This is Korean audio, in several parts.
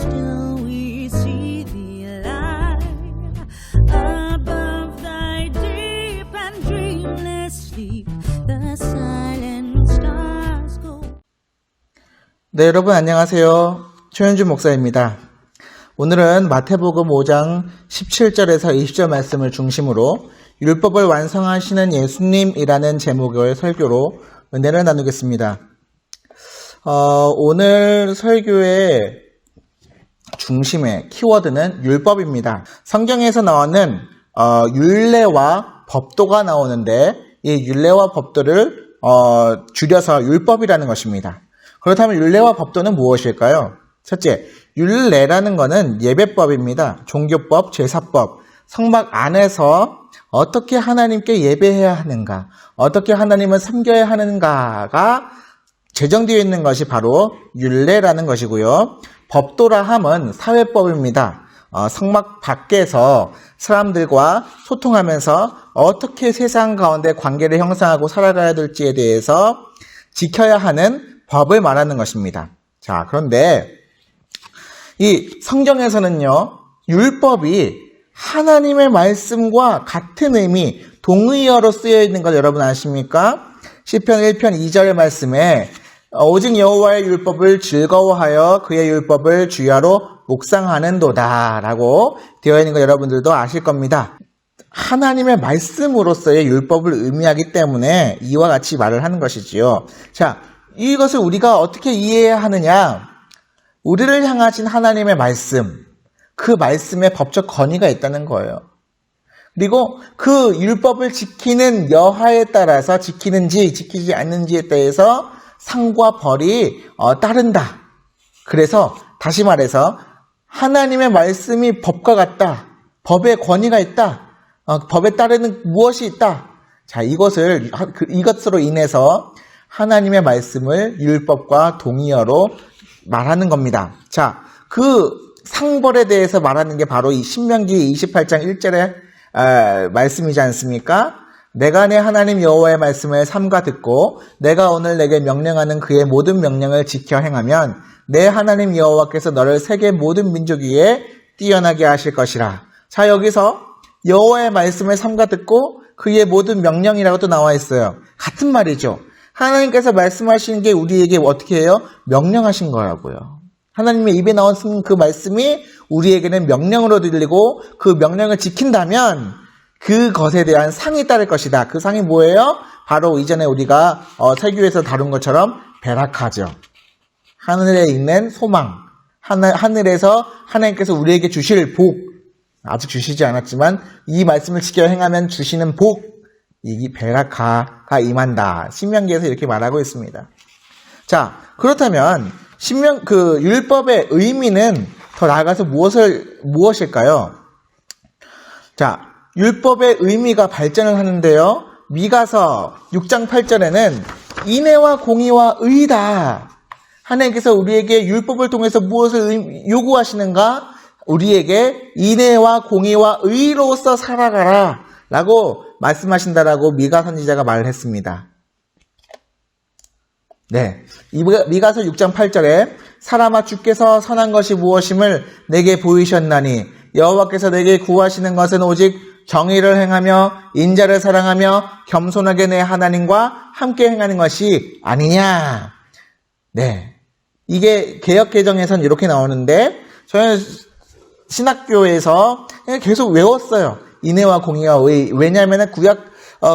still we see thee alive above thy deep and dreamless sleep. The silent stars go. 네, 여러분 안녕하세요. 최현준 목사입니다. 오늘은 마태복음 5장 17절에서 20절 말씀을 중심으로 율법을 완성하시는 예수님이라는 제목의 설교로 은혜를 나누겠습니다. 오늘 설교의 중심의 키워드는 율법입니다. 성경에서 나오는 율례와 법도가 나오는데 이 율례와 법도를 줄여서 율법이라는 것입니다. 그렇다면 율례와 법도는 무엇일까요? 첫째, 율례라는 것은 예배법입니다. 종교법, 제사법, 성막 안에서 어떻게 하나님께 예배해야 하는가, 어떻게 하나님을 섬겨야 하는가가 제정되어 있는 것이 바로 율례라는 것이고요. 법도라 함은 사회법입니다. 성막 밖에서 사람들과 소통하면서 어떻게 세상 가운데 관계를 형성하고 살아가야 될지에 대해서 지켜야 하는 법을 말하는 것입니다. 자, 그런데 이 성경에서는요, 율법이 하나님의 말씀과 같은 의미, 동의어로 쓰여 있는 걸 여러분 아십니까? 시편 1편 2절 말씀에 오직 여호와의 율법을 즐거워하여 그의 율법을 주야로 묵상하는도다 라고 되어 있는 거 여러분들도 아실 겁니다. 하나님의 말씀으로서의 율법을 의미하기 때문에 이와 같이 말을 하는 것이지요. 자, 이것을 우리가 어떻게 이해해야 하느냐? 우리를 향하신 하나님의 말씀, 그 말씀에 법적 권위가 있다는 거예요. 그리고 그 율법을 지키는 여하에 따라서 지키는지 지키지 않는지에 대해서 상과 벌이 따른다. 그래서 다시 말해서 하나님의 말씀이 법과 같다. 법에 권위가 있다. 법에 따르는 무엇이 있다. 자, 이것으로 인해서 하나님의 말씀을 율법과 동의어로 말하는 겁니다. 자, 그 상벌에 대해서 말하는 게 바로 이 신명기 28장 1절의 말씀이지 않습니까? 내가 내 하나님 여호와의 말씀을 삼가 듣고 내가 오늘 내게 명령하는 그의 모든 명령을 지켜 행하면 내 하나님 여호와께서 너를 세계 모든 민족 위에 뛰어나게 하실 것이라. 자, 여기서 여호와의 말씀을 삼가 듣고 그의 모든 명령이라고 또 나와 있어요. 같은 말이죠. 하나님께서 말씀하시는 게 우리에게 어떻게 해요? 명령하신 거라고요. 하나님의 입에 나온 그 말씀이 우리에게는 명령으로 들리고 그 명령을 지킨다면 그것에 대한 상이 따를 것이다. 그 상이 뭐예요? 바로 이전에 우리가 설교에서 다룬 것처럼 베라카죠. 하늘에 있는 소망, 하늘에서 하나님께서 우리에게 주실 복, 아직 주시지 않았지만 이 말씀을 지켜 행하면 주시는 복, 이 베라카가 임한다. 신명기에서 이렇게 말하고 있습니다. 자, 그렇다면 율법의 의미는 더 나아가서 무엇일까요? 자, 율법의 의미가 발전을 하는데요. 미가서 6장 8절에는 인애와 공의와 의다. 하나님께서 우리에게 율법을 통해서 무엇을 요구하시는가? 우리에게 인애와 공의와 의로서 살아가라 라고 말씀하신다라고 미가 선지자가 말을 했습니다. 네, 미가서 6장 8절에 사람아 주께서 선한 것이 무엇임을 내게 보이셨나니 여호와께서 내게 구하시는 것은 오직 정의를 행하며 인자를 사랑하며 겸손하게 내 하나님과 함께 행하는 것이 아니냐. 네, 이게 개역개정에서는 이렇게 나오는데 저는 신학교에서 계속 외웠어요. 인애와 공의와 의. 왜냐하면 구약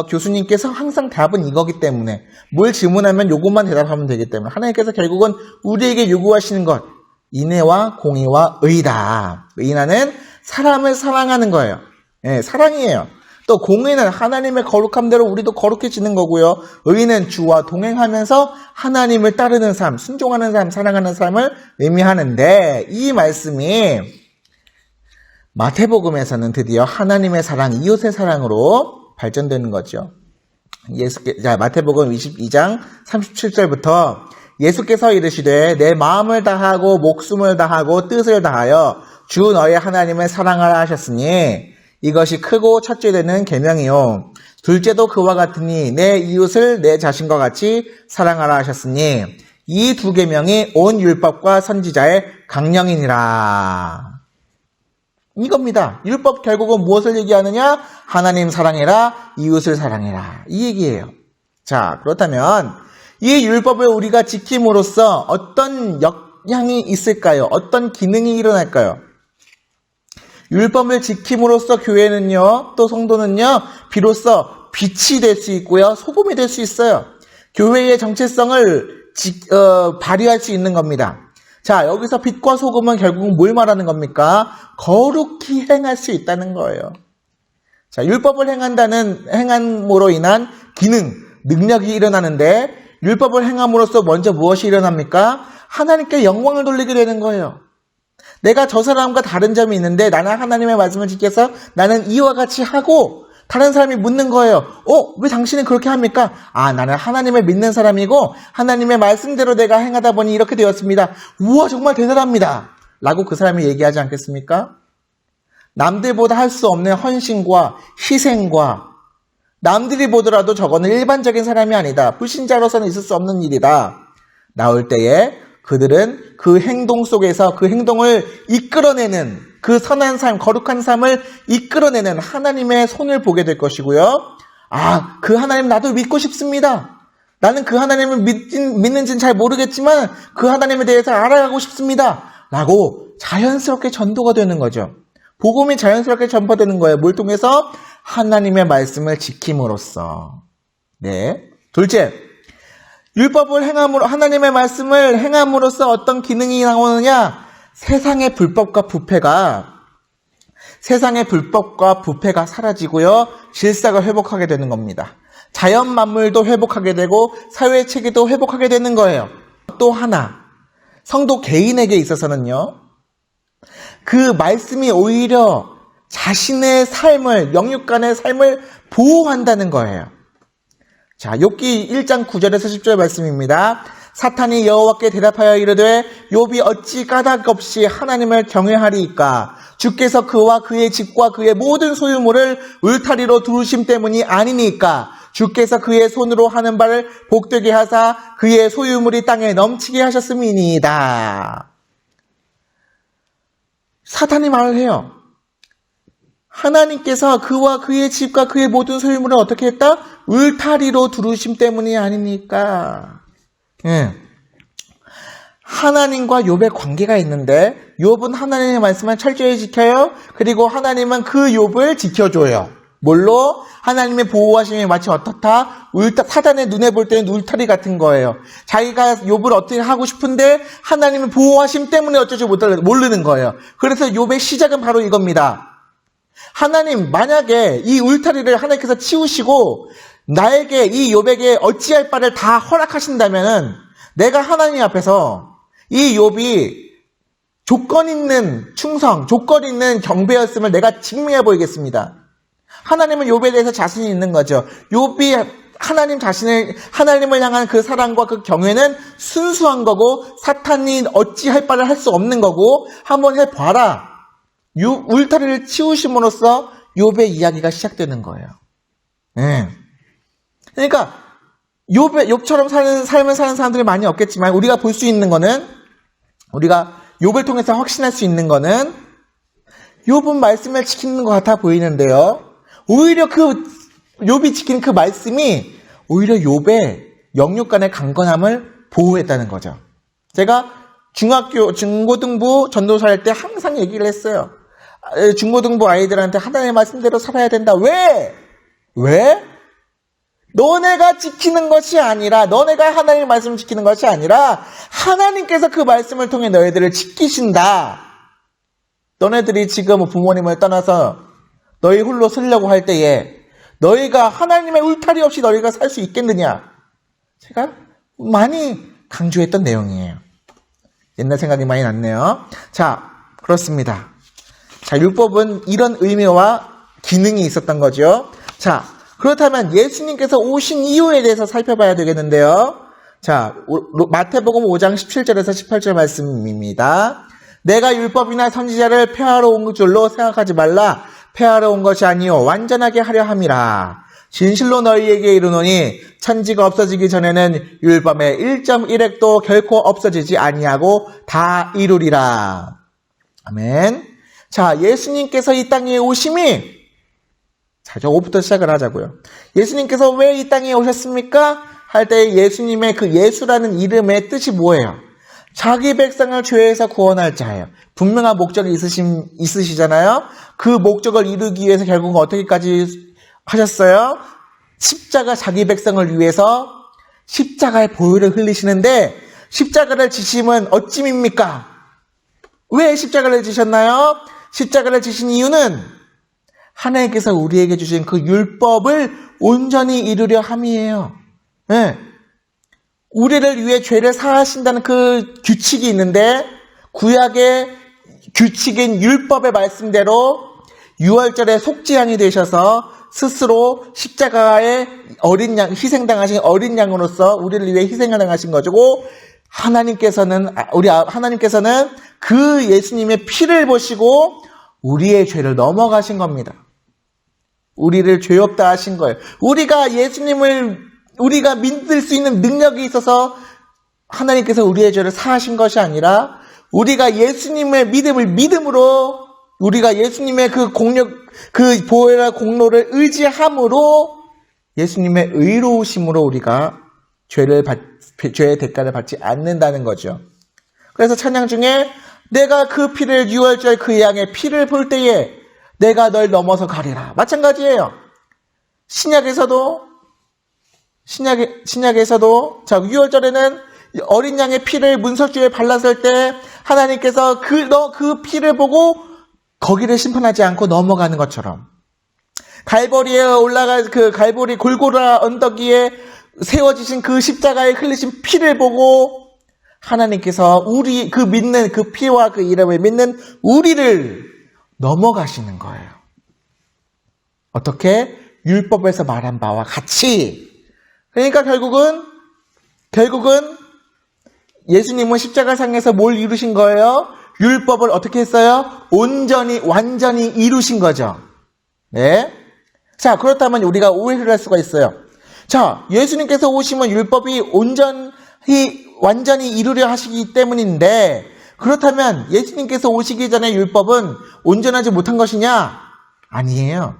교수님께서 항상 답은 이거기 때문에 뭘 질문하면 요것만 대답하면 되기 때문에 하나님께서 결국은 우리에게 요구하시는 것 인애와 공의와 의다. 의는 사람을 사랑하는 거예요. 네, 사랑이에요. 또 공의는 하나님의 거룩함대로 우리도 거룩해지는 거고요. 의는 주와 동행하면서 하나님을 따르는 삶, 순종하는 삶, 사랑하는 삶을 의미하는데 이 말씀이 마태복음에서는 드디어 하나님의 사랑, 이웃의 사랑으로 발전되는 거죠. 마태복음 22장 37절부터 예수께서 이르시되 내 마음을 다하고 목숨을 다하고 뜻을 다하여 주 너의 하나님을 사랑하라 하셨으니 이것이 크고 첫째 되는 계명이요 둘째도 그와 같으니 내 이웃을 내 자신과 같이 사랑하라 하셨으니 이 두 계명이 온 율법과 선지자의 강령이니라. 이겁니다. 율법 결국은 무엇을 얘기하느냐? 하나님 사랑해라, 이웃을 사랑해라. 이 얘기예요. 자, 그렇다면 이 율법을 우리가 지킴으로써 어떤 영향이 있을까요? 어떤 기능이 일어날까요? 율법을 지킴으로써 교회는요, 또 성도는요, 비로소 빛이 될 수 있고요, 소금이 될 수 있어요. 교회의 정체성을 발휘할 수 있는 겁니다. 자, 여기서 빛과 소금은 결국은 뭘 말하는 겁니까? 거룩히 행할 수 있다는 거예요. 자, 율법을 행함으로 인한 기능, 능력이 일어나는데, 율법을 행함으로써 먼저 무엇이 일어납니까? 하나님께 영광을 돌리게 되는 거예요. 내가 저 사람과 다른 점이 있는데 나는 하나님의 말씀을 지켜서 나는 이와 같이 하고 다른 사람이 묻는 거예요. 왜 당신은 그렇게 합니까? 나는 하나님을 믿는 사람이고 하나님의 말씀대로 내가 행하다 보니 이렇게 되었습니다. 우와, 정말 대단합니다. 라고 그 사람이 얘기하지 않겠습니까? 남들보다 할 수 없는 헌신과 희생과 남들이 보더라도 저거는 일반적인 사람이 아니다. 불신자로서는 있을 수 없는 일이다. 나올 때에 그들은 그 행동 속에서 그 행동을 이끌어내는 그 선한 삶, 거룩한 삶을 이끌어내는 하나님의 손을 보게 될 것이고요. 그 하나님 나도 믿고 싶습니다. 나는 그 하나님을 믿는지는 잘 모르겠지만 그 하나님에 대해서 알아가고 싶습니다. 라고 자연스럽게 전도가 되는 거죠. 복음이 자연스럽게 전파되는 거예요. 뭘 통해서? 하나님의 말씀을 지킴으로써. 네. 둘째, 율법을 행함으로, 하나님의 말씀을 행함으로써 어떤 기능이 나오느냐? 세상의 불법과 부패가 사라지고요. 질서가 회복하게 되는 겁니다. 자연 만물도 회복하게 되고 사회 체계도 회복하게 되는 거예요. 또 하나, 성도 개인에게 있어서는요. 그 말씀이 오히려 자신의 삶을, 영육간의 삶을 보호한다는 거예요. 자, 욥기 1장 9절에서 10절 말씀입니다. 사탄이 여호와께 대답하여 이르되 욥이 어찌 까닭 없이 하나님을 경외하리이까? 주께서 그와 그의 집과 그의 모든 소유물을 울타리로 두르심 때문이 아니니까? 주께서 그의 손으로 하는 바를 복되게 하사 그의 소유물이 땅에 넘치게 하셨음이니이다. 사탄이 말을 해요. 하나님께서 그와 그의 집과 그의 모든 소유물을 어떻게 했다? 울타리로 두르심 때문이 아니니까. 하나님과 욥의 관계가 있는데 욥은 하나님의 말씀을 철저히 지켜요. 그리고 하나님은 그 욥을 지켜줘요. 뭘로? 하나님의 보호하심이 마치 어떻다? 사단의 눈에 볼 때는 울타리 같은 거예요. 자기가 욥을 어떻게 하고 싶은데 하나님의 보호하심 때문에 어쩔 줄 모르는 거예요. 그래서 욥의 시작은 바로 이겁니다. 하나님, 만약에 이 울타리를 하나님께서 치우시고 나에게, 이 욥에게 어찌할 바를 다 허락하신다면은 내가 하나님 앞에서 이 욥이 조건 있는 충성, 조건 있는 경배였음을 내가 증명해 보이겠습니다. 하나님은 욥에 대해서 자신이 있는 거죠. 욥이 하나님을 향한 그 사랑과 그 경외는 순수한 거고 사탄이 어찌할 바를 할 수 없는 거고 한번 해봐라. 울타리를 치우심으로써 욥의 이야기가 시작되는 거예요. 그러니까 욥처럼 삶을 사는 사람들이 많이 없겠지만 우리가 볼 수 있는 거는, 우리가 욥을 통해서 확신할 수 있는 거는 욥은 말씀을 지키는 것 같아 보이는데요. 오히려 그 욥이 지킨 그 말씀이 오히려 욥의 영육간의 강건함을 보호했다는 거죠. 제가 중고등부 전도사할 때 항상 얘기를 했어요. 중고등부 아이들한테 하나님의 말씀대로 살아야 된다. 왜? 너네가 지키는 것이 아니라, 너네가 하나님의 말씀을 지키는 것이 아니라 하나님께서 그 말씀을 통해 너희들을 지키신다. 너네들이 지금 부모님을 떠나서 너희 홀로 살려고 할 때에 너희가 하나님의 울타리 없이 너희가 살 수 있겠느냐? 제가 많이 강조했던 내용이에요. 옛날 생각이 많이 났네요. 자, 그렇습니다. 자, 율법은 이런 의미와 기능이 있었던 거죠. 자, 그렇다면 예수님께서 오신 이유에 대해서 살펴봐야 되겠는데요. 자, 마태복음 5장 17절에서 18절 말씀입니다. 내가 율법이나 선지자를 폐하러 온 줄로 생각하지 말라. 폐하러 온 것이 아니요 완전하게 하려 함이라. 진실로 너희에게 이르노니 천지가 없어지기 전에는 율법의 1.1획도 결코 없어지지 아니하고 다 이루리라. 아멘. 자, 예수님께서 이 땅에 오심이, 자, 저거부터 시작을 하자고요. 예수님께서 왜 이 땅에 오셨습니까? 할 때 예수님의 그 예수라는 이름의 뜻이 뭐예요? 자기 백성을 죄에서 구원할 자예요. 분명한 목적이 있으시잖아요. 그 목적을 이루기 위해서 결국은 어떻게까지 하셨어요? 십자가, 자기 백성을 위해서 십자가의 보혈을 흘리시는데, 십자가를 지심은 어찌입니까? 왜 십자가를 지셨나요? 십자가를 지신 이유는 하나님께서 우리에게 주신 그 율법을 온전히 이루려 함이에요. 네. 우리를 위해 죄를 사하신다는 그 규칙이 있는데, 구약의 규칙인 율법의 말씀대로 6월절에 속죄양이 되셔서 스스로 십자가에 어린 양, 희생당하신 어린 양으로서 우리를 위해 희생을 당하신 거고, 하나님께서는 그 예수님의 피를 보시고 우리의 죄를 넘어가신 겁니다. 우리를 죄 없다 하신 거예요. 우리가 믿을 수 있는 능력이 있어서 하나님께서 우리의 죄를 사하신 것이 아니라, 우리가 예수님의 믿음으로, 우리가 예수님의 그 보혈의 공로를 의지함으로 예수님의 의로우심으로 우리가 죄의 대가를 받지 않는다는 거죠. 그래서 찬양 중에 내가 그 피를 6월절 그 양의 피를 볼 때에 내가 널 넘어서 가리라. 마찬가지예요. 신약에서도 자, 6월절에는 어린 양의 피를 문설주에 발랐을 때 하나님께서 그 피를 보고 거기를 심판하지 않고 넘어가는 것처럼, 갈보리에 갈보리 골고라 언덕 위에 세워지신 그 십자가에 흘리신 피를 보고 하나님께서 그 피와 그 이름을 믿는 우리를 넘어가시는 거예요. 어떻게? 율법에서 말한 바와 같이. 그러니까 결국은 예수님은 십자가상에서 뭘 이루신 거예요? 율법을 어떻게 했어요? 완전히 이루신 거죠. 네. 자, 그렇다면 우리가 오해를 할 수가 있어요. 자, 예수님께서 오시면 율법이 완전히 이루려 하시기 때문인데, 그렇다면 예수님께서 오시기 전에 율법은 온전하지 못한 것이냐? 아니에요.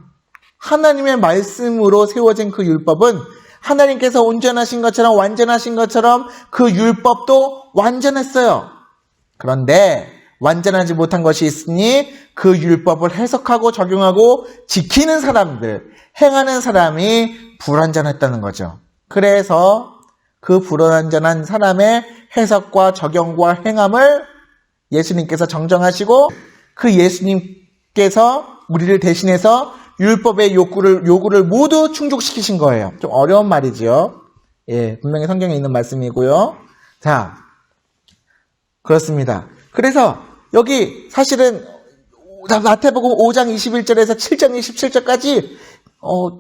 하나님의 말씀으로 세워진 그 율법은 하나님께서 온전하신 것처럼, 완전하신 것처럼 그 율법도 완전했어요. 그런데 완전하지 못한 것이 있으니 그 율법을 해석하고 적용하고 지키는 사람들, 행하는 사람이 불완전했다는 거죠. 그래서 그 불완전한 사람의 해석과 적용과 행함을 예수님께서 정정하시고, 그 예수님께서 우리를 대신해서 율법의 요구를 모두 충족시키신 거예요. 좀 어려운 말이죠. 예, 분명히 성경에 있는 말씀이고요. 자, 그렇습니다. 그래서 여기 사실은 마태복음 5장 21절에서 7장 27절까지 아주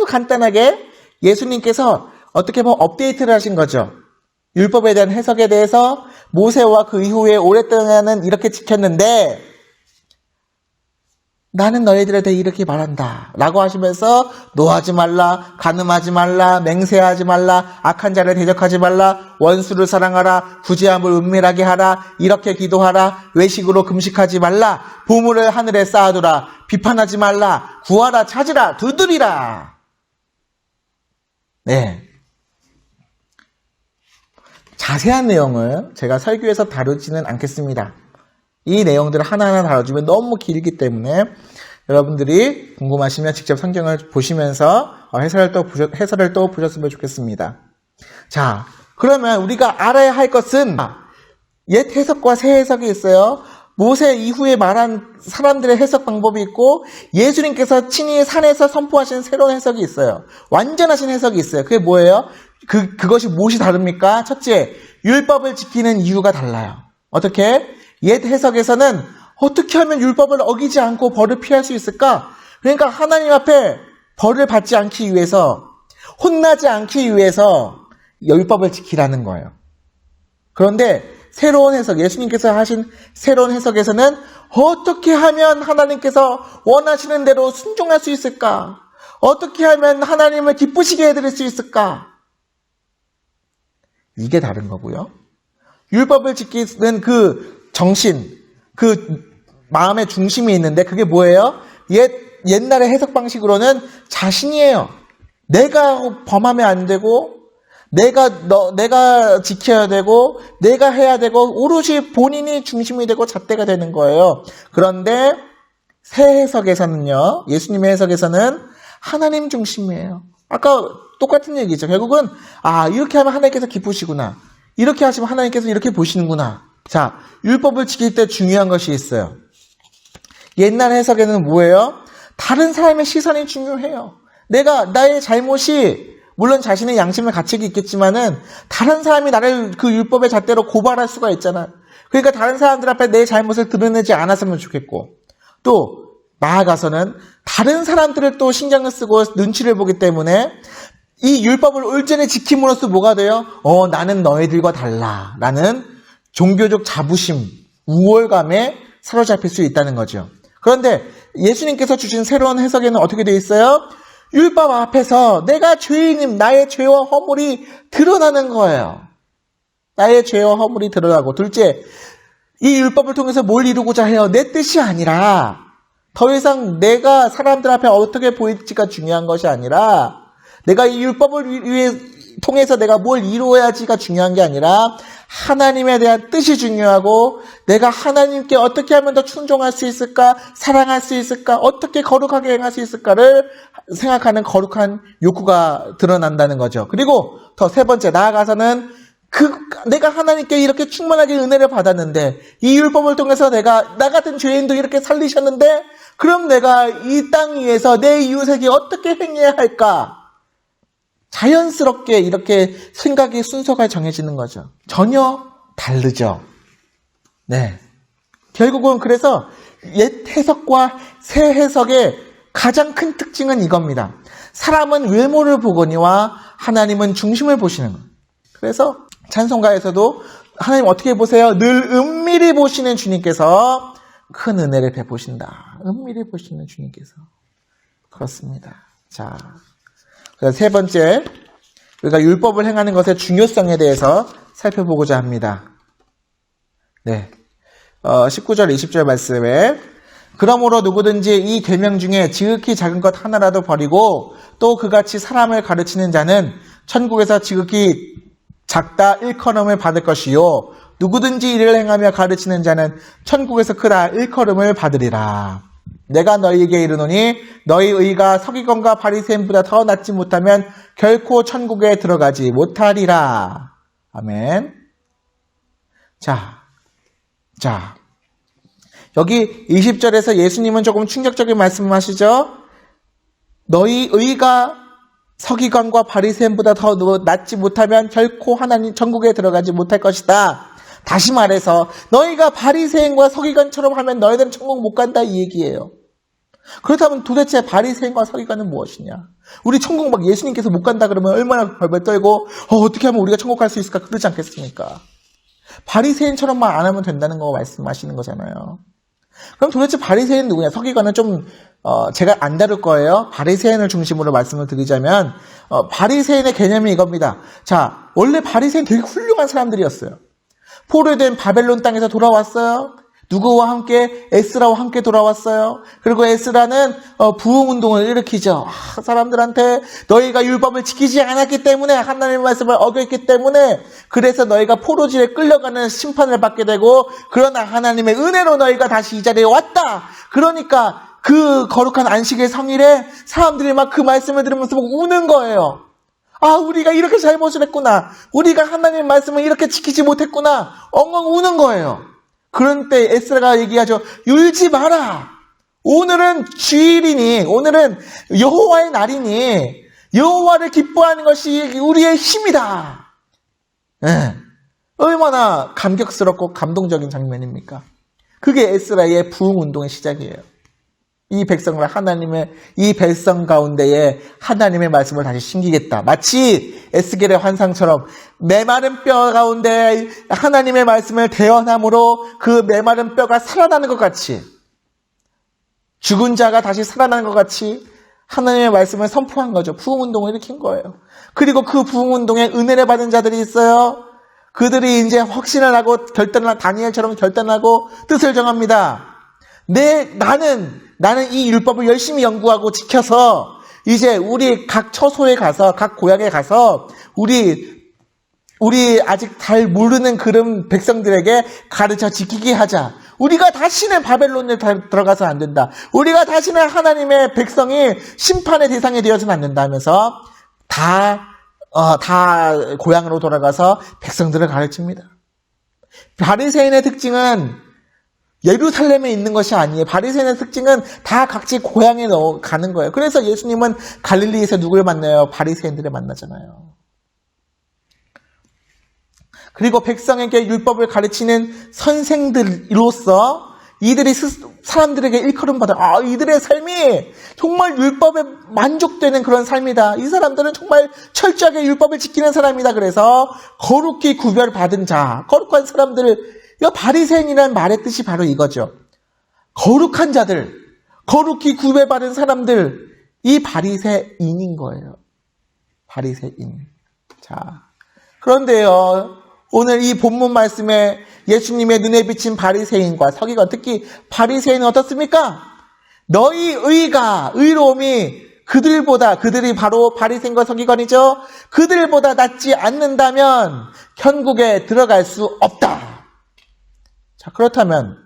간단하게 예수님께서 어떻게 보면 업데이트를 하신 거죠. 율법에 대한 해석에 대해서 모세와 그 이후에 오랫동안은 이렇게 지켰는데 나는 너희들에 대해 이렇게 말한다 라고 하시면서, 노하지 말라, 간음하지 말라, 맹세하지 말라, 악한 자를 대적하지 말라, 원수를 사랑하라, 부지함을 은밀하게 하라, 이렇게 기도하라, 외식으로 금식하지 말라, 보물을 하늘에 쌓아두라, 비판하지 말라, 구하라, 찾으라, 두드리라. 네. 자세한 내용을 제가 설교에서 다루지는 않겠습니다. 이 내용들을 하나하나 다뤄주면 너무 길기 때문에 여러분들이 궁금하시면 직접 성경을 보시면서 해설을 또 보셨으면 좋겠습니다. 자, 그러면 우리가 알아야 할 것은 옛 해석과 새 해석이 있어요. 모세 이후에 말한 사람들의 해석 방법이 있고, 예수님께서 친히 산에서 선포하신 새로운 해석이 있어요. 완전하신 해석이 있어요. 그게 뭐예요? 그것이 무엇이 다릅니까? 첫째, 율법을 지키는 이유가 달라요. 어떻게? 옛 해석에서는 어떻게 하면 율법을 어기지 않고 벌을 피할 수 있을까? 그러니까 하나님 앞에 벌을 받지 않기 위해서, 혼나지 않기 위해서 율법을 지키라는 거예요. 그런데 새로운 해석, 예수님께서 하신 새로운 해석에서는 어떻게 하면 하나님께서 원하시는 대로 순종할 수 있을까? 어떻게 하면 하나님을 기쁘시게 해드릴 수 있을까? 이게 다른 거고요. 율법을 지키는 그 정신, 그 마음의 중심이 있는데 그게 뭐예요? 옛날의 해석 방식으로는 자신이에요. 내가 범하면 안 되고 내가 지켜야 되고 내가 해야 되고 오롯이 본인이 중심이 되고 잣대가 되는 거예요. 그런데 새 해석에서는요. 예수님의 해석에서는 하나님 중심이에요. 아까 똑같은 얘기죠. 결국은 이렇게 하면 하나님께서 기쁘시구나. 이렇게 하시면 하나님께서 이렇게 보시는구나. 자, 율법을 지킬 때 중요한 것이 있어요. 옛날 해석에는 뭐예요? 다른 사람의 시선이 중요해요. 나의 잘못이 물론 자신의 양심의 가책이 있겠지만은 다른 사람이 나를 그 율법의 잣대로 고발할 수가 있잖아. 그러니까 다른 사람들 앞에 내 잘못을 드러내지 않았으면 좋겠고 또 나아가서는 다른 사람들을 또 신경을 쓰고 눈치를 보기 때문에 이 율법을 온전히 지킴으로써 뭐가 돼요? 나는 너희들과 달라. 라는 종교적 자부심, 우월감에 사로잡힐 수 있다는 거죠. 그런데 예수님께서 주신 새로운 해석에는 어떻게 되어 있어요? 율법 앞에서 내가 죄인임, 나의 죄와 허물이 드러나는 거예요. 나의 죄와 허물이 드러나고 둘째, 이 율법을 통해서 뭘 이루고자 해요? 내 뜻이 아니라 더 이상 내가 사람들 앞에 어떻게 보일지가 중요한 것이 아니라 내가 이 율법을 통해서 내가 뭘 이루어야지가 중요한 게 아니라 하나님에 대한 뜻이 중요하고 내가 하나님께 어떻게 하면 더 충성할 수 있을까? 사랑할 수 있을까? 어떻게 거룩하게 행할 수 있을까를 생각하는 거룩한 욕구가 드러난다는 거죠. 그리고 더 세 번째 나아가서는 내가 하나님께 이렇게 충만하게 은혜를 받았는데 이 율법을 통해서 내가 나 같은 죄인도 이렇게 살리셨는데 그럼 내가 이 땅 위에서 내 이웃에게 어떻게 행해야 할까? 자연스럽게 이렇게 생각의 순서가 정해지는 거죠. 전혀 다르죠. 네. 결국은 그래서 옛 해석과 새 해석의 가장 큰 특징은 이겁니다. 사람은 외모를 보거니와 하나님은 중심을 보시는 거예요. 그래서 찬송가에서도 하나님 어떻게 보세요? 늘 은밀히 보시는 주님께서 큰 은혜를 베푸신다. 은밀히 보시는 주님께서. 그렇습니다. 자. 세 번째, 우리가 율법을 행하는 것의 중요성에 대해서 살펴보고자 합니다. 네. 19절, 20절 말씀에 그러므로 누구든지 이 계명 중에 지극히 작은 것 하나라도 버리고 또 그같이 사람을 가르치는 자는 천국에서 지극히 작다 일컬음을 받을 것이요 누구든지 이를 행하며 가르치는 자는 천국에서 크다 일컬음을 받으리라. 내가 너희에게 이르노니 너희 의가 서기관과 바리새인보다 더 낫지 못하면 결코 천국에 들어가지 못하리라. 아멘. 자, 여기 20절에서 예수님은 조금 충격적인 말씀을 하시죠. 너희 의가 서기관과 바리새인보다 더 낫지 못하면 결코 하나님 천국에 들어가지 못할 것이다. 다시 말해서 너희가 바리새인과 서기관처럼 하면 너희들은 천국 못 간다 이 얘기예요. 그렇다면 도대체 바리새인과 서기관은 무엇이냐? 우리 천국 막 예수님께서 못 간다 그러면 얼마나 벌벌 떨고 어떻게 하면 우리가 천국 갈 수 있을까 그러지 않겠습니까? 바리새인처럼만 안 하면 된다는 거 말씀하시는 거잖아요. 그럼 도대체 바리새인 누구냐? 서기관은 좀 제가 안 다룰 거예요. 바리새인을 중심으로 말씀을 드리자면 바리새인의 개념이 이겁니다. 자, 원래 바리새인 되게 훌륭한 사람들이었어요. 포로된 바벨론 땅에서 돌아왔어요. 누구와 함께? 에스라와 함께 돌아왔어요. 그리고 에스라는 부흥운동을 일으키죠. 사람들한테 너희가 율법을 지키지 않았기 때문에 하나님의 말씀을 어겼기 때문에 그래서 너희가 포로지에 끌려가는 심판을 받게 되고 그러나 하나님의 은혜로 너희가 다시 이 자리에 왔다. 그러니까 그 거룩한 안식의 성일에 사람들이 막 그 말씀을 들으면서 막 우는 거예요. 우리가 이렇게 잘못을 했구나. 우리가 하나님의 말씀을 이렇게 지키지 못했구나. 엉엉 우는 거예요. 그런 때 에스라가 얘기하죠. 울지 마라. 오늘은 주일이니 오늘은 여호와의 날이니 여호와를 기뻐하는 것이 우리의 힘이다. 네. 얼마나 감격스럽고 감동적인 장면입니까? 그게 에스라의 부흥운동의 시작이에요. 이 백성을 이 백성 가운데에 하나님의 말씀을 다시 심기겠다. 마치 에스겔의 환상처럼 메마른 뼈 가운데 하나님의 말씀을 대언함으로 그 메마른 뼈가 살아나는 것 같이 죽은 자가 다시 살아나는 것 같이 하나님의 말씀을 선포한 거죠. 부흥운동을 일으킨 거예요. 그리고 그 부흥운동에 은혜를 받은 자들이 있어요. 그들이 이제 확신을 하고 다니엘처럼 결단하고 뜻을 정합니다. 나는 이 율법을 열심히 연구하고 지켜서 이제 우리 각 처소에 가서, 각 고향에 가서 우리 아직 잘 모르는 그런 백성들에게 가르쳐 지키게 하자. 우리가 다시는 바벨론에 들어가서 안 된다. 우리가 다시는 하나님의 백성이 심판의 대상이 되어서는 안 된다 하면서 다 고향으로 돌아가서 백성들을 가르칩니다. 바리새인의 특징은 예루살렘에 있는 것이 아니에요. 바리새인의 특징은 다 각지 고향에 가는 거예요. 그래서 예수님은 갈릴리에서 누굴 만나요? 바리새인들을 만나잖아요. 그리고 백성에게 율법을 가르치는 선생들로서 이들이 사람들에게 일컬음받아. 이들의 삶이 정말 율법에 만족되는 그런 삶이다. 이 사람들은 정말 철저하게 율법을 지키는 사람이다. 그래서 거룩히 구별받은 자, 거룩한 사람들, 바리새인이라는 말의 뜻이 바로 이거죠. 거룩한 자들, 거룩히 구별받은 사람들, 이 바리새인인 거예요. 바리새인. 자, 그런데요, 오늘 이 본문 말씀에 예수님의 눈에 비친 바리새인과 서기관, 특히 바리새인은 어떻습니까? 너희 의로움이 그들이 바로 바리새인과 서기관이죠. 그들보다 낫지 않는다면 천국에 들어갈 수 없다. 자, 그렇다면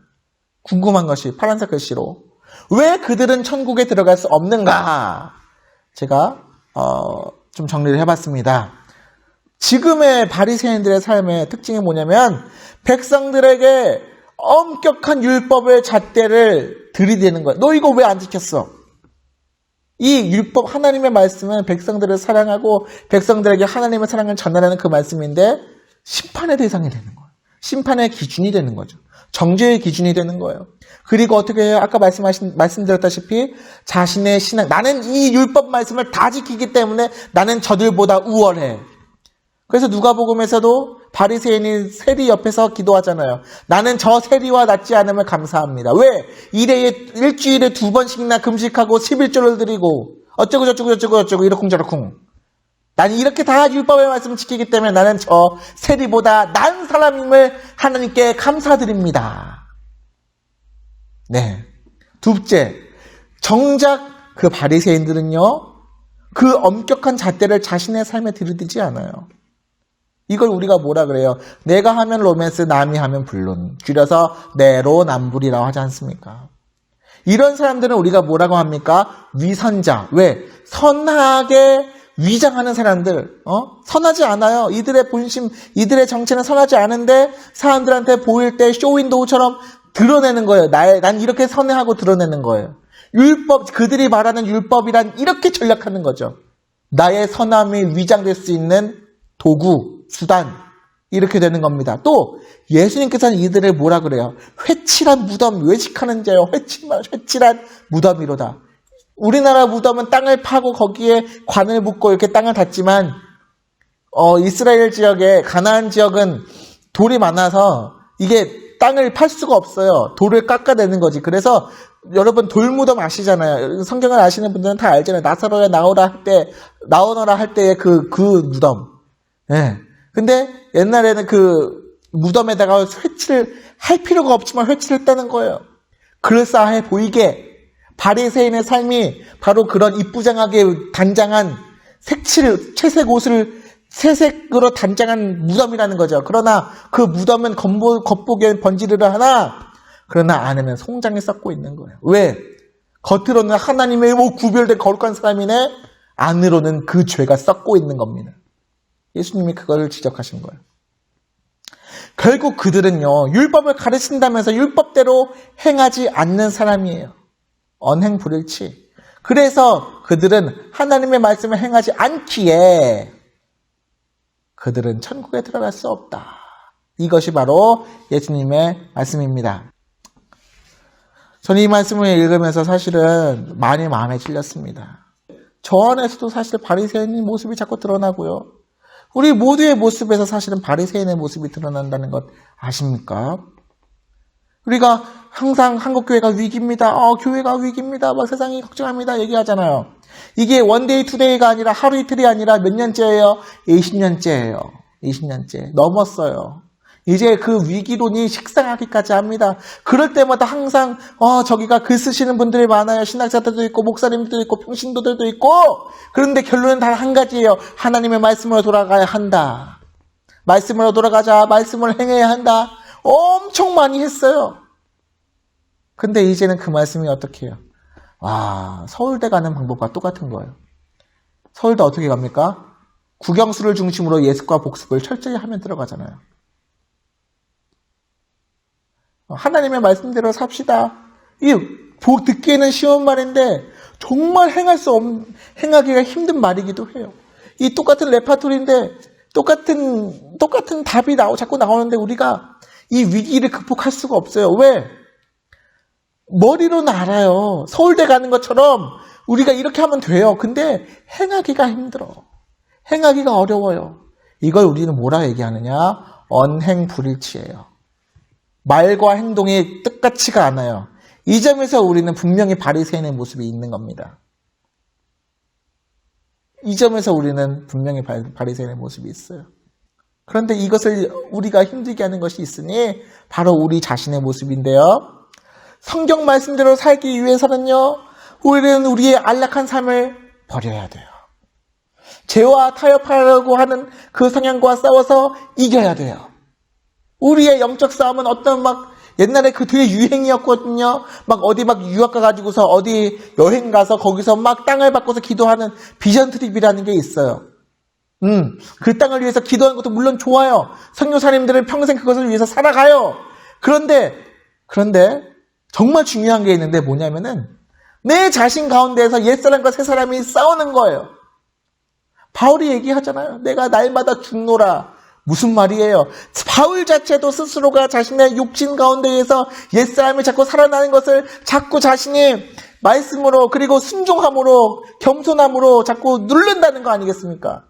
궁금한 것이 파란색 글씨로 왜 그들은 천국에 들어갈 수 없는가? 제가 좀 정리를 해봤습니다. 지금의 바리새인들의 삶의 특징이 뭐냐면 백성들에게 엄격한 율법의 잣대를 들이대는 거예요. 너 이거 왜 안 지켰어? 이 율법, 하나님의 말씀은 백성들을 사랑하고 백성들에게 하나님의 사랑을 전달하는 그 말씀인데 심판의 대상이 되는 거예요. 심판의 기준이 되는 거죠. 정죄의 기준이 되는 거예요. 그리고 어떻게 해요? 아까 말씀드렸다시피 자신의 신앙, 나는 이 율법 말씀을 다 지키기 때문에 나는 저들보다 우월해. 그래서 누가복음에서도 바리새인이 세리 옆에서 기도하잖아요. 나는 저 세리와 낫지 않으면 감사합니다. 왜? 일주일에 2번씩이나 금식하고 11조를 드리고 어쩌고 이러쿵저러쿵. 나는 이렇게 다 율법의 말씀을 지키기 때문에 나는 저 세리보다 나은 사람임을 하나님께 감사드립니다. 네. 둘째, 정작 그 바리새인들은요, 그 엄격한 잣대를 자신의 삶에 들이대지 않아요. 이걸 우리가 뭐라 그래요? 내가 하면 로맨스, 남이 하면 불론. 줄여서 내로남불이라고 하지 않습니까? 이런 사람들은 우리가 뭐라고 합니까? 위선자. 왜? 선하게 위장하는 사람들, 선하지 않아요. 이들의 본심, 이들의 정체는 선하지 않은데 사람들한테 보일 때 쇼윈도우처럼 드러내는 거예요. 난 이렇게 선해하고 드러내는 거예요. 그들이 말하는 율법이란 이렇게 전략하는 거죠. 나의 선함이 위장될 수 있는 도구, 수단, 이렇게 되는 겁니다. 또 예수님께서는 이들을 뭐라 그래요? 회칠한 무덤, 외식하는 자요. 회칠한 무덤이로다. 우리나라 무덤은 땅을 파고 거기에 관을 묻고 이렇게 땅을 닫지만 이스라엘 지역에 가나안 지역은 돌이 많아서 이게 땅을 팔 수가 없어요. 돌을 깎아내는 거지. 그래서 여러분 돌무덤 아시잖아요. 성경을 아시는 분들은 다 알잖아요. 나사로야 나오너라 할 때의 그 무덤. 네. 근데 옛날에는 그 무덤에다가 회칠을 할 필요가 없지만 회칠했다는 거예요. 그럴싸해 보이게. 바리새인의 삶이 바로 그런 이쁘장하게 단장한 채색 옷을 새색으로 단장한 무덤이라는 거죠. 그러나 그 무덤은 겉보기엔 번지르르 하나, 그러나 안에는 송장이 썩고 있는 거예요. 왜? 겉으로는 하나님의 구별된 거룩한 사람이네, 안으로는 그 죄가 썩고 있는 겁니다. 예수님이 그걸 지적하신 거예요. 결국 그들은요, 율법을 가르친다면서 율법대로 행하지 않는 사람이에요. 언행불일치. 그래서 그들은 하나님의 말씀을 행하지 않기에 그들은 천국에 들어갈 수 없다. 이것이 바로 예수님의 말씀입니다. 저는 이 말씀을 읽으면서 사실은 많이 마음에 찔렸습니다. 저 안에서도 사실 바리새인의 모습이 자꾸 드러나고요. 우리 모두의 모습에서 사실은 바리새인의 모습이 드러난다는 것 아십니까? 우리가 항상 한국교회가 위기입니다. 교회가 위기입니다. 막 세상이 걱정합니다. 얘기하잖아요. 이게 원데이 투데이가 아니라 하루 이틀이 아니라 몇 년째예요? 20년째예요. 20년째. 넘었어요. 이제 그 위기론이 식상하기까지 합니다. 그럴 때마다 항상 저기가 글 쓰시는 분들이 많아요. 신학자들도 있고 목사님들도 있고 평신도들도 있고. 그런데 결론은 단 한 가지예요. 하나님의 말씀으로 돌아가야 한다. 말씀으로 돌아가자. 말씀을 행해야 한다. 엄청 많이 했어요. 근데 이제는 그 말씀이 어떻게 해요? 서울대 가는 방법과 똑같은 거예요. 서울대 어떻게 갑니까? 국영수를 중심으로 예습과 복습을 철저히 하면 들어가잖아요. 하나님의 말씀대로 삽시다. 듣기에는 쉬운 말인데 정말 행하기가 힘든 말이기도 해요. 이 똑같은 레파토리인데 똑같은 답이 자꾸 나오는데 우리가 이 위기를 극복할 수가 없어요. 왜? 머리로는 알아요. 서울대 가는 것처럼 우리가 이렇게 하면 돼요. 근데 행하기가 힘들어. 행하기가 어려워요. 이걸 우리는 뭐라 얘기하느냐? 언행불일치예요. 말과 행동이 뜻같지가 않아요. 이 점에서 우리는 분명히 바리새인의 모습이 있는 겁니다. 이 점에서 우리는 분명히 바리새인의 모습이 있어요. 그런데 이것을 우리가 힘들게 하는 것이 있으니 바로 우리 자신의 모습인데요. 성경 말씀대로 살기 위해서는요, 우리는 우리의 안락한 삶을 버려야 돼요. 죄와 타협하려고 하는 그 성향과 싸워서 이겨야 돼요. 우리의 영적 싸움은 옛날에 그 되게 유행이었거든요. 어디 유학 가가지고서 어디 여행 가서 거기서 땅을 바꿔서 기도하는 비전 트립이라는 게 있어요. 그 땅을 위해서 기도하는 것도 물론 좋아요. 선교사님들은 평생 그것을 위해서 살아가요. 그런데 정말 중요한 게 있는데 뭐냐면은 내 자신 가운데에서 옛사람과 새사람이 싸우는 거예요. 바울이 얘기하잖아요. 내가 날마다 죽노라. 무슨 말이에요? 바울 자체도 스스로가 자신의 육신 가운데에서 옛사람이 자꾸 살아나는 것을 자꾸 자신이 말씀으로 그리고 순종함으로 겸손함으로 자꾸 누른다는 거 아니겠습니까?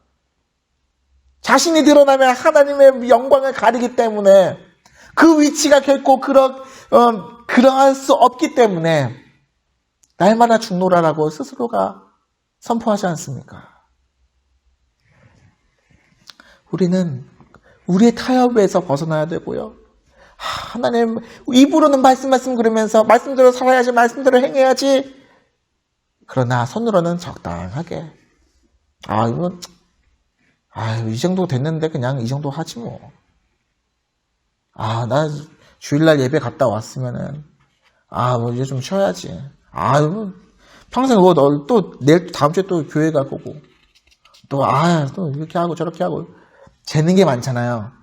자신이 드러나면 하나님의 영광을 가리기 때문에 그 위치가 결코 그러할 수 없기 때문에 날마다 죽노라라고 스스로가 선포하지 않습니까? 우리는 우리의 타협에서 벗어나야 되고요. 하나님 입으로는 말씀 그러면서 말씀대로 살아야지, 말씀대로 행해야지. 그러나 손으로는 적당하게. 이 정도 됐는데 그냥 이 정도 하지 뭐. 나 주일날 예배 갔다 왔으면은 이제 좀 쉬어야지. 평생 또 내일 다음 주에 또 교회 갈 거고 또 이렇게 하고 저렇게 하고 재는 게 많잖아요.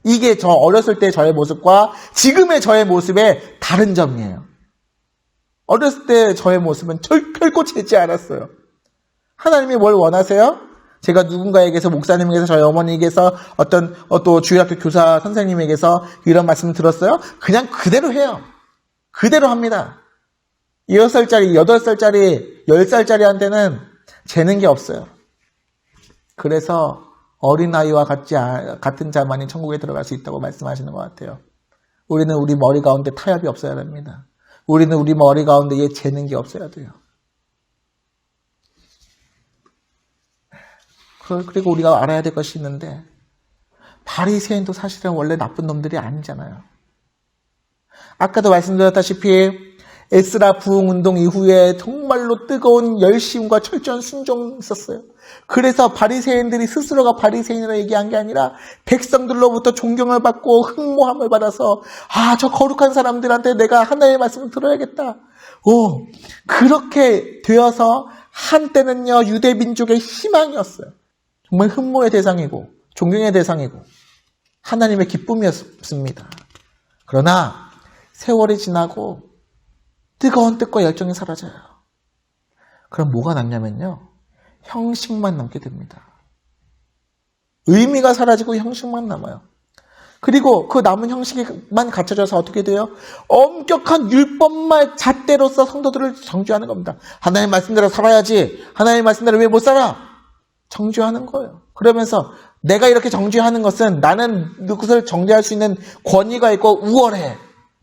이게 저 어렸을 때 저의 모습과 지금의 저의 모습의 다른 점이에요. 어렸을 때 저의 모습은 결코 재지 않았어요. 하나님이 뭘 원하세요? 제가 누군가에게서 목사님에게서 저희 어머니에게서 어떤 또 주일학교 교사 선생님에게서 이런 말씀을 들었어요? 그냥 그대로 해요. 그대로 합니다. 6살짜리, 8살짜리, 10살짜리한테는 재는 게 없어요. 그래서 어린아이와 같은 자만이 천국에 들어갈 수 있다고 말씀하시는 것 같아요. 우리는 우리 머리 가운데 타협이 없어야 됩니다. 우리는 우리 머리 가운데에 재는 게 없어야 돼요. 그리고 우리가 알아야 될 것이 있는데 바리새인도 사실은 원래 나쁜 놈들이 아니잖아요. 아까도 말씀드렸다시피 에스라 부흥운동 이후에 정말로 뜨거운 열심과 철저한 순종이 있었어요. 그래서 바리새인들이 스스로가 바리새인이라 얘기한 게 아니라 백성들로부터 존경을 받고 흠모함을 받아서 저 거룩한 사람들한테 내가 하나님의 말씀을 들어야겠다. 그렇게 되어서 한때는요 유대 민족의 희망이었어요. 정말 흠모의 대상이고 존경의 대상이고 하나님의 기쁨이었습니다. 그러나 세월이 지나고 뜨거운 뜻과 열정이 사라져요. 그럼 뭐가 남냐면요. 형식만 남게 됩니다. 의미가 사라지고 형식만 남아요. 그리고 그 남은 형식만 갖춰져서 어떻게 돼요? 엄격한 율법만 잣대로서 성도들을 정죄하는 겁니다. 하나님 말씀대로 살아야지. 하나님 말씀대로 왜 못 살아? 정죄하는 거예요. 그러면서 내가 이렇게 정죄하는 것은 나는 그것을 정죄할 수 있는 권위가 있고 우월해.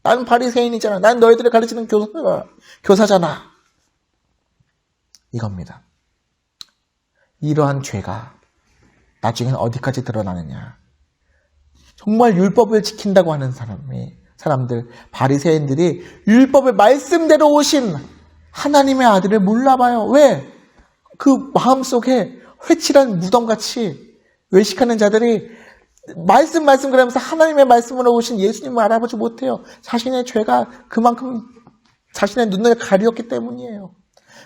난 바리새인이잖아. 난 너희들을 가르치는 교사잖아. 이겁니다. 이러한 죄가 나중엔 어디까지 드러나느냐. 정말 율법을 지킨다고 하는 사람들, 바리새인들이 율법의 말씀대로 오신 하나님의 아들을 몰라봐요. 왜? 그 마음속에 회칠한 무덤같이 외식하는 자들이 말씀 그러면서 하나님의 말씀으로 오신 예수님을 알아보지 못해요. 자신의 죄가 그만큼 자신의 눈을 가리었기 때문이에요.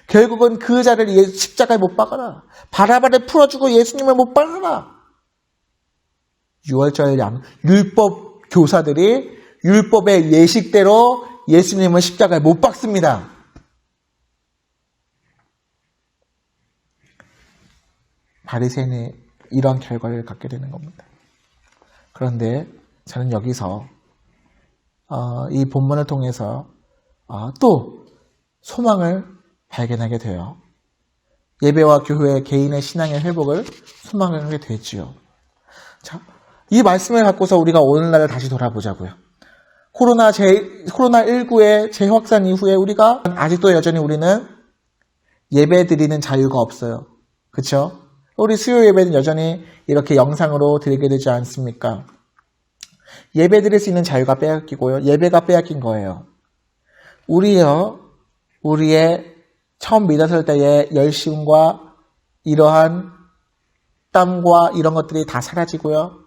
결국은 그 자를 십자가에 못 박아라. 바라바를 풀어주고 예수님을 못 박아라. 유월절 율법 교사들이 율법의 예식대로 예수님을 십자가에 못 박습니다. 바리새인이 이런 결과를 갖게 되는 겁니다. 그런데 저는 여기서 이 본문을 통해서 또 소망을 발견하게 돼요. 예배와 교회 개인의 신앙의 회복을 소망하게 되지요. 자, 이 말씀을 갖고서 우리가 오늘날을 다시 돌아보자고요. 코로나19의 재확산 이후에 우리가 아직도 여전히 우리는 예배 드리는 자유가 없어요. 그렇죠? 우리 수요 예배는 여전히 이렇게 영상으로 드리게 되지 않습니까? 예배 드릴 수 있는 자유가 빼앗기고요. 예배가 빼앗긴 거예요. 우리의 처음 믿었을 때의 열심과 이러한 땀과 이런 것들이 다 사라지고요.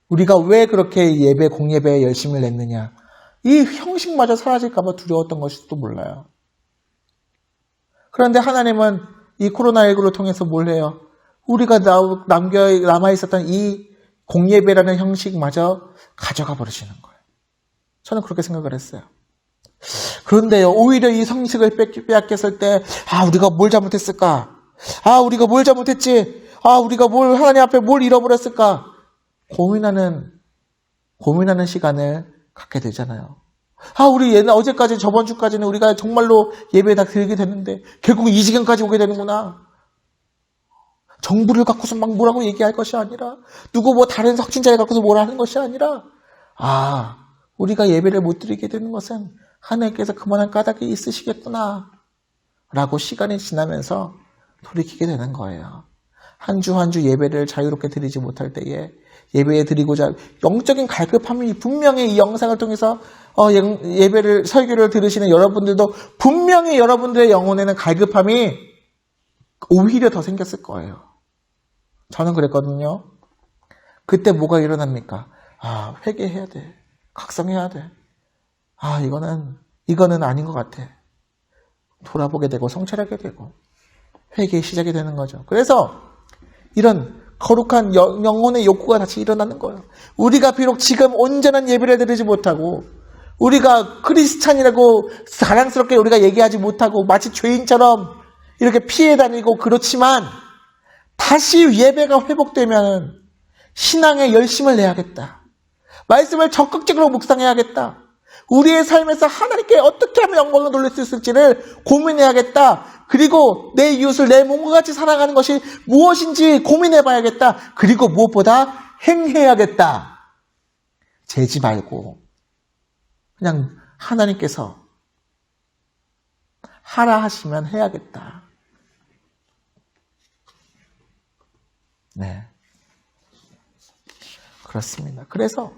우리가 왜 그렇게 공예배에 열심을 냈느냐. 이 형식마저 사라질까봐 두려웠던 것일지도 몰라요. 그런데 하나님은 이 코로나19를 통해서 뭘 해요? 우리가 남아있었던 이 공예배라는 형식마저 가져가 버리시는 거예요. 저는 그렇게 생각을 했어요. 그런데요, 오히려 이 형식을 빼앗겼을 때, 우리가 뭘 잘못했을까? 우리가 뭘 잘못했지? 우리가 하나님 앞에 뭘 잃어버렸을까? 고민하는 시간을 갖게 되잖아요. 우리 어제까지, 저번 주까지는 우리가 정말로 예배 다 드리게 됐는데, 결국 이 지경까지 오게 되는구나. 정부를 갖고서 막 뭐라고 얘기할 것이 아니라, 누구 다른 확진자를 갖고서 뭐라 하는 것이 아니라, 우리가 예배를 못 드리게 되는 것은 하나님께서 그만한 까닭이 있으시겠구나. 라고 시간이 지나면서 돌이키게 되는 거예요. 한 주 한 주 예배를 자유롭게 드리지 못할 때에 예배에 드리고자 영적인 갈급함이 분명히 이 영상을 통해서 설교를 들으시는 여러분들도 분명히 여러분들의 영혼에는 갈급함이 오히려 더 생겼을 거예요. 저는 그랬거든요. 그때 뭐가 일어납니까? 회개해야 돼. 각성해야 돼. 이거는 아닌 것 같아. 돌아보게 되고 성찰하게 되고 회개의 시작이 되는 거죠. 그래서 이런 거룩한 영혼의 욕구가 다시 일어나는 거예요. 우리가 비록 지금 온전한 예배를 드리지 못하고 우리가 크리스찬이라고 자랑스럽게 우리가 얘기하지 못하고 마치 죄인처럼 이렇게 피해 다니고 그렇지만 다시 예배가 회복되면 신앙에 열심을 내야겠다. 말씀을 적극적으로 묵상해야겠다. 우리의 삶에서 하나님께 어떻게 하면 영광을 돌릴 수 있을지를 고민해야겠다. 그리고 내 이웃을 내 몸과 같이 살아가는 것이 무엇인지 고민해봐야겠다. 그리고 무엇보다 행해야겠다. 재지 말고 그냥 하나님께서 하라 하시면 해야겠다. 네, 그렇습니다. 그래서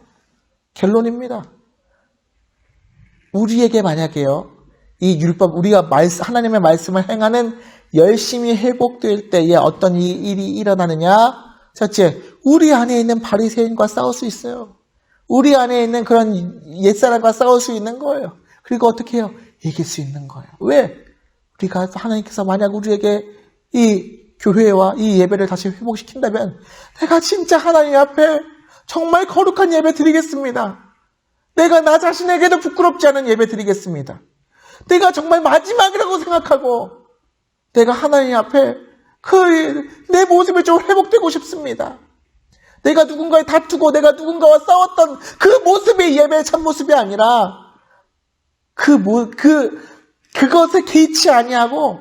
결론입니다. 우리에게 만약에요, 이 율법, 우리가 하나님의 말씀을 행하는 열심히 회복될 때에 어떤 일이 일어나느냐? 첫째, 우리 안에 있는 바리새인과 싸울 수 있어요. 우리 안에 있는 그런 옛사람과 싸울 수 있는 거예요. 그리고 어떻게 해요? 이길 수 있는 거예요. 왜? 우리가 하나님께서 만약 우리에게 이 교회와 이 예배를 다시 회복시킨다면 내가 진짜 하나님 앞에 정말 거룩한 예배 드리겠습니다. 내가 나 자신에게도 부끄럽지 않은 예배 드리겠습니다. 내가 정말 마지막이라고 생각하고 내가 하나님 앞에 내 모습이 좀 회복되고 싶습니다. 내가 누군가에 다투고 내가 누군가와 싸웠던 그 모습이 예배의 참모습이 아니라 그것에 개의치 아니하고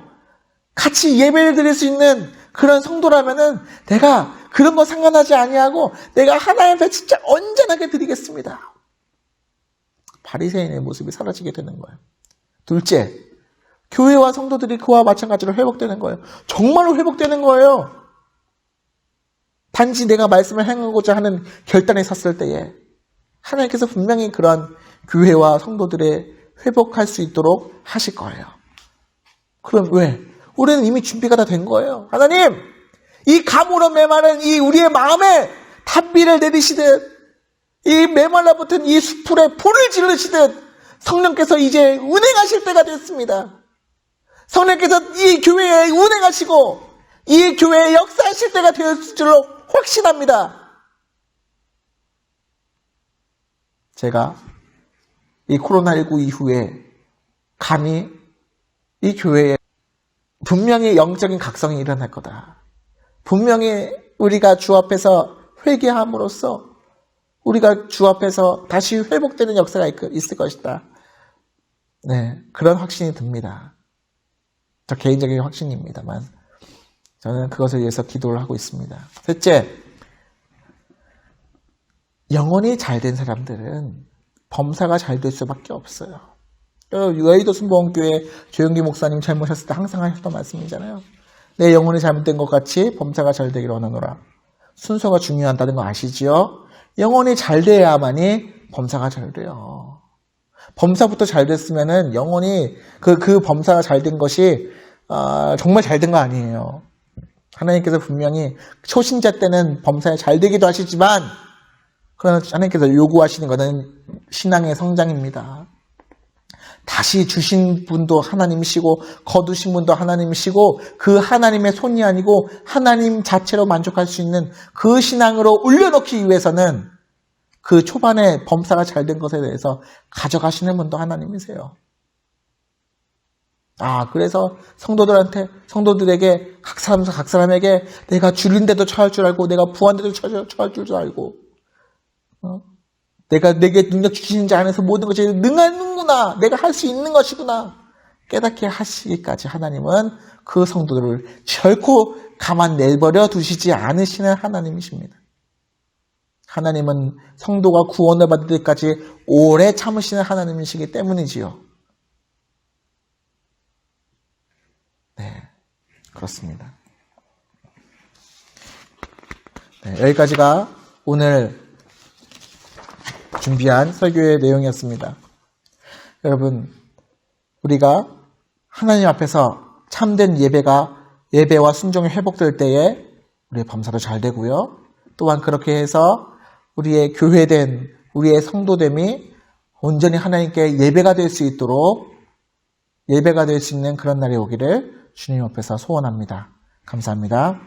같이 예배를 드릴 수 있는 그런 성도라면은 내가 그런 거 상관하지 아니하고 내가 하나님 앞에 진짜 온전하게 드리겠습니다. 바리새인의 모습이 사라지게 되는 거예요. 둘째, 교회와 성도들이 그와 마찬가지로 회복되는 거예요. 정말로 회복되는 거예요. 단지 내가 말씀을 행하고자 하는 결단에 섰을 때에 하나님께서 분명히 그러한 교회와 성도들의 회복할 수 있도록 하실 거예요. 그럼 왜? 우리는 이미 준비가 다 된 거예요. 하나님, 이 가물어 메마른 이 우리의 마음에 탄비를 내리시듯 이 메말라붙은 이 수풀에 불을 지르시듯 성령께서 이제 운행하실 때가 됐습니다. 성령께서 이 교회에 운행하시고 이 교회에 역사하실 때가 되었을 줄로 확신합니다. 제가 이 코로나19 이후에 감히 이 교회에 분명히 영적인 각성이 일어날 거다. 분명히 우리가 주 앞에서 회개함으로써 우리가 주 앞에서 다시 회복되는 역사가 있을 것이다. 네, 그런 확신이 듭니다. 저 개인적인 확신입니다만 저는 그것을 위해서 기도를 하고 있습니다. 셋째, 영혼이 잘된 사람들은 범사가 잘 될 수밖에 없어요. 여의도 순복음교회 조영기 목사님 젊으셨을 때 항상 하셨던 말씀이잖아요. 내 영혼이 잘못된 것 같이 범사가 잘 되기를 원하노라. 순서가 중요하다는 거 아시지요? 영혼이 잘 돼야만이 범사가 잘 돼요. 범사부터 잘 됐으면은 영혼이 그 범사가 잘 된 것이 정말 잘 된 거 아니에요. 하나님께서 분명히 초신자 때는 범사에 잘 되기도 하시지만 그러나 하나님께서 요구하시는 것은 신앙의 성장입니다. 다시 주신 분도 하나님이시고 거두신 분도 하나님이시고 그 하나님의 손이 아니고 하나님 자체로 만족할 수 있는 그 신앙으로 올려놓기 위해서는 그 초반에 범사가 잘 된 것에 대해서 가져가시는 분도 하나님이세요. 그래서 성도들에게 각 사람에게 내가 줄인데도 처할 줄 알고 내가 부한데도 처할 줄 알고 내가 내게 능력 주시는 자 안에서 모든 것이 능하는구나. 내가 할 수 있는 것이구나. 깨닫게 하시기까지 하나님은 그 성도들을 결코 가만 내버려 두시지 않으시는 하나님이십니다. 하나님은 성도가 구원을 받을 때까지 오래 참으시는 하나님이시기 때문이지요. 네, 그렇습니다. 네, 여기까지가 오늘 준비한 설교의 내용이었습니다. 여러분, 우리가 하나님 앞에서 참된 예배와 순종이 회복될 때에 우리의 범사도 잘 되고요. 또한 그렇게 해서 우리의 교회된, 우리의 성도됨이 온전히 하나님께 예배가 될 수 있도록 예배가 될 수 있는 그런 날이 오기를 주님 앞에서 소원합니다. 감사합니다.